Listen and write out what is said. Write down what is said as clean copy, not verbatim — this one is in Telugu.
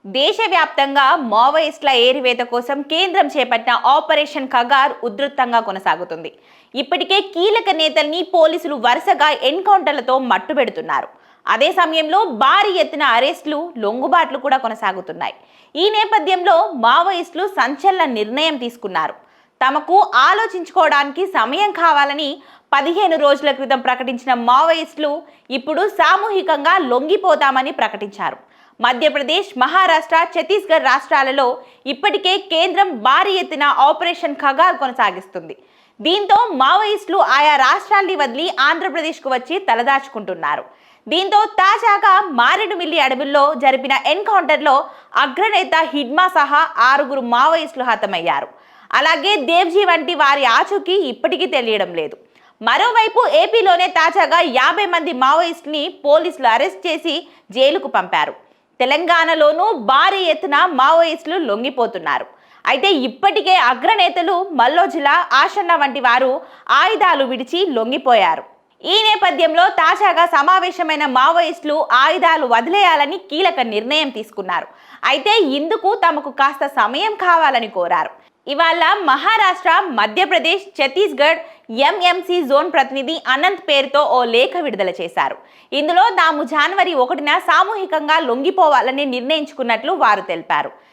దేశవ్యాప్తంగా మావోయిస్టుల ఏరివేత కోసం కేంద్రం చేపట్టిన ఆపరేషన్ కగార్ ఉధృతంగా కొనసాగుతుంది. ఇప్పటికే కీలక నేతల్ని పోలీసులు వరుసగా ఎన్కౌంటర్లతో మట్టుబెడుతున్నారు. అదే సమయంలో భారీ ఎత్తున అరెస్టులు, లొంగుబాట్లు కూడా కొనసాగుతున్నాయి. ఈ నేపథ్యంలో మావోయిస్టులు సంచలన నిర్ణయం తీసుకున్నారు. తమకు ఆలోచించుకోవడానికి సమయం కావాలని 15 రోజుల క్రితం ప్రకటించిన మావోయిస్టులు ఇప్పుడు సామూహికంగా లొంగిపోతామని ప్రకటించారు. మధ్యప్రదేశ్, మహారాష్ట్ర, ఛత్తీస్గఢ్ రాష్ట్రాలలో ఇప్పటికే కేంద్రం భారీ ఎత్తున ఆపరేషన్ ఖగార్ కొనసాగిస్తుంది. దీంతో మావోయిస్టులు ఆయా రాష్ట్రాల్ని వదిలి ఆంధ్రప్రదేశ్కు వచ్చి తలదాచుకుంటున్నారు. దీంతో తాజాగా మారేడుమిల్లి అడవుల్లో జరిపిన ఎన్కౌంటర్లో అగ్రనేత హిడ్మా సహా 6 మావోయిస్టులు హతమయ్యారు. అలాగే దేవ్జీ వంటి వారి ఆచూకీ ఇప్పటికీ తెలియడం లేదు. మరోవైపు ఏపీలోనే తాజాగా 50 మంది మావోయిస్టుని పోలీసులు అరెస్ట్ చేసి జైలుకు పంపారు. తెలంగాణలోనూ భారీ ఎత్తున మావోయిస్టులు లొంగిపోతున్నారు. అయితే ఇప్పటికే అగ్రనేతలు మల్లోజుల, ఆషన్న వంటి వారు ఆయుధాలు విడిచి లొంగిపోయారు. ఈ నేపథ్యంలో తాజాగా సమావేశమైన మావోయిస్టులు ఆయుధాలు వదిలేయాలని కీలక నిర్ణయం తీసుకున్నారు. అయితే ఇందుకు తమకు కాస్త సమయం కావాలని కోరారు. ఇవాళ మహారాష్ట్ర, మధ్యప్రదేశ్, ఛత్తీస్గఢ్ ఎంఎంసీ జోన్ ప్రతినిధి అనంత్ పేరుతో ఓ లేఖ విడుదల చేశారు. ఇందులో తాము జనవరి 1న సామూహికంగా లొంగిపోవాలని నిర్ణయించుకున్నట్లు వారు తెలిపారు.